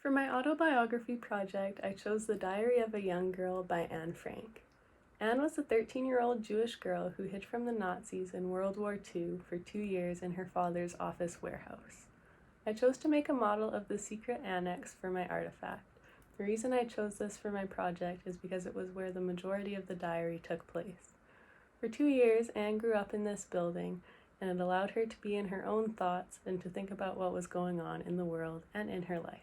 For my autobiography project, I chose The Diary of a Young Girl by Anne Frank. Anne was a 13-year-old Jewish girl who hid from the Nazis in World War II for 2 years in her father's office warehouse. I chose to make a model of the secret annex for my artifact. The reason I chose this for my project is because it was where the majority of the diary took place. For 2 years, Anne grew up in this building, and it allowed her to be in her own thoughts and to think about what was going on in the world and in her life.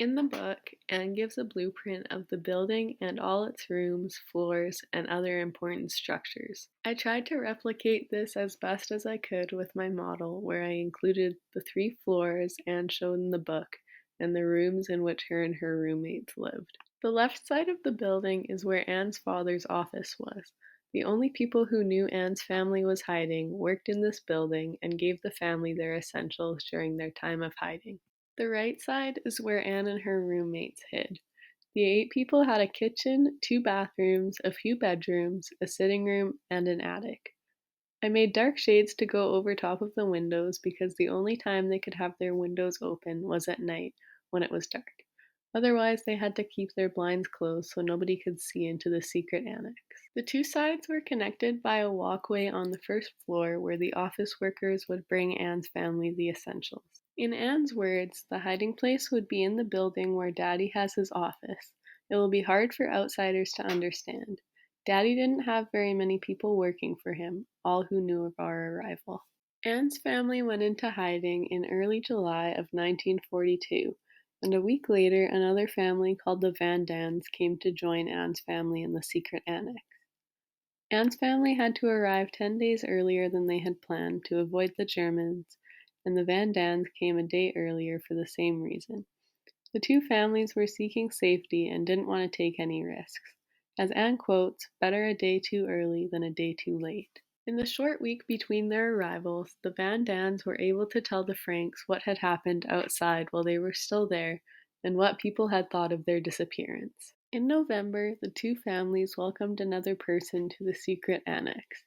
In the book, Anne gives a blueprint of the building and all its rooms, floors, and other important structures. I tried to replicate this as best as I could with my model, where I included the 3 floors Anne showed in the book and the rooms in which her and her roommates lived. The left side of the building is where Anne's father's office was. The only people who knew Anne's family was hiding worked in this building and gave the family their essentials during their time of hiding. The right side is where Anne and her roommates hid. The 8 people had a kitchen, 2 bathrooms, a few bedrooms, a sitting room, and an attic. I made dark shades to go over top of the windows because the only time they could have their windows open was at night when it was dark. Otherwise, they had to keep their blinds closed so nobody could see into the secret annex. The 2 sides were connected by a walkway on the first floor where the office workers would bring Anne's family the essentials. In Anne's words, the hiding place would be in the building where Daddy has his office. It will be hard for outsiders to understand. Daddy didn't have very many people working for him, all who knew of our arrival. Anne's family went into hiding in early July of 1942, and a week later another family called the Van Dans came to join Anne's family in the secret annex. Anne's family had to arrive 10 days earlier than they had planned to avoid the Germans, and the Van Dans came a day earlier for the same reason. The 2 families were seeking safety and didn't want to take any risks. As Anne quotes, "Better a day too early than a day too late." In the short week between their arrivals, the Van Dans were able to tell the Franks what had happened outside while they were still there and what people had thought of their disappearance. In November, the 2 families welcomed another person to the secret annex.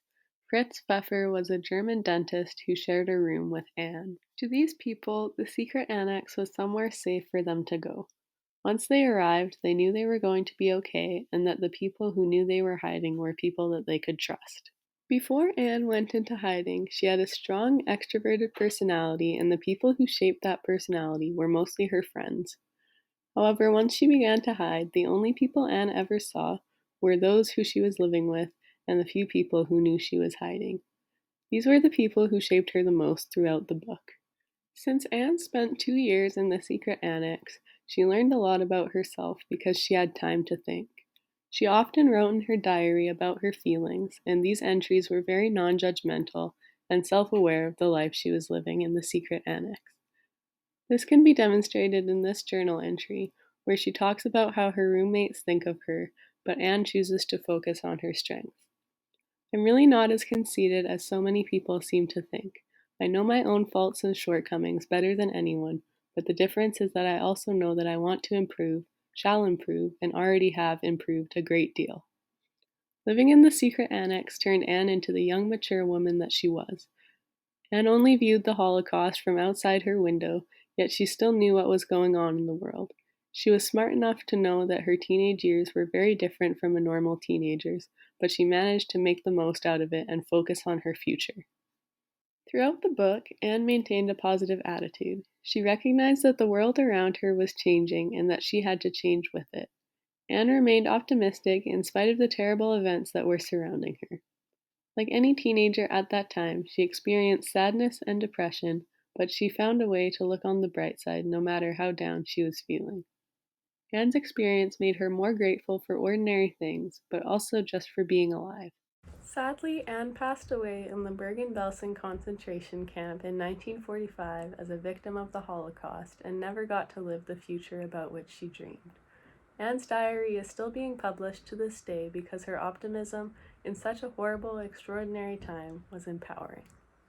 Fritz Pfeffer was a German dentist who shared a room with Anne. To these people, the secret annex was somewhere safe for them to go. Once they arrived, they knew they were going to be okay and that the people who knew they were hiding were people that they could trust. Before Anne went into hiding, she had a strong, extroverted personality, and the people who shaped that personality were mostly her friends. However, once she began to hide, the only people Anne ever saw were those who she was living with and the few people who knew she was hiding. These were the people who shaped her the most throughout the book. Since Anne spent 2 years in the secret annex, she learned a lot about herself because she had time to think. She often wrote in her diary about her feelings, and these entries were very non-judgmental and self-aware of the life she was living in the secret annex. This can be demonstrated in this journal entry, where she talks about how her roommates think of her, but Anne chooses to focus on her strengths. I'm really not as conceited as so many people seem to think. I know my own faults and shortcomings better than anyone, but the difference is that I also know that I want to improve, shall improve, and already have improved a great deal. Living in the secret annex turned Anne into the young, mature woman that she was. Anne only viewed the Holocaust from outside her window, yet she still knew what was going on in the world. She was smart enough to know that her teenage years were very different from a normal teenager's, but she managed to make the most out of it and focus on her future. Throughout the book, Anne maintained a positive attitude. She recognized that the world around her was changing and that she had to change with it. Anne remained optimistic in spite of the terrible events that were surrounding her. Like any teenager at that time, she experienced sadness and depression, but she found a way to look on the bright side no matter how down she was feeling. Anne's experience made her more grateful for ordinary things, but also just for being alive. Sadly, Anne passed away in the Bergen-Belsen concentration camp in 1945 as a victim of the Holocaust and never got to live the future about which she dreamed. Anne's diary is still being published to this day because her optimism in such a horrible, extraordinary time was empowering.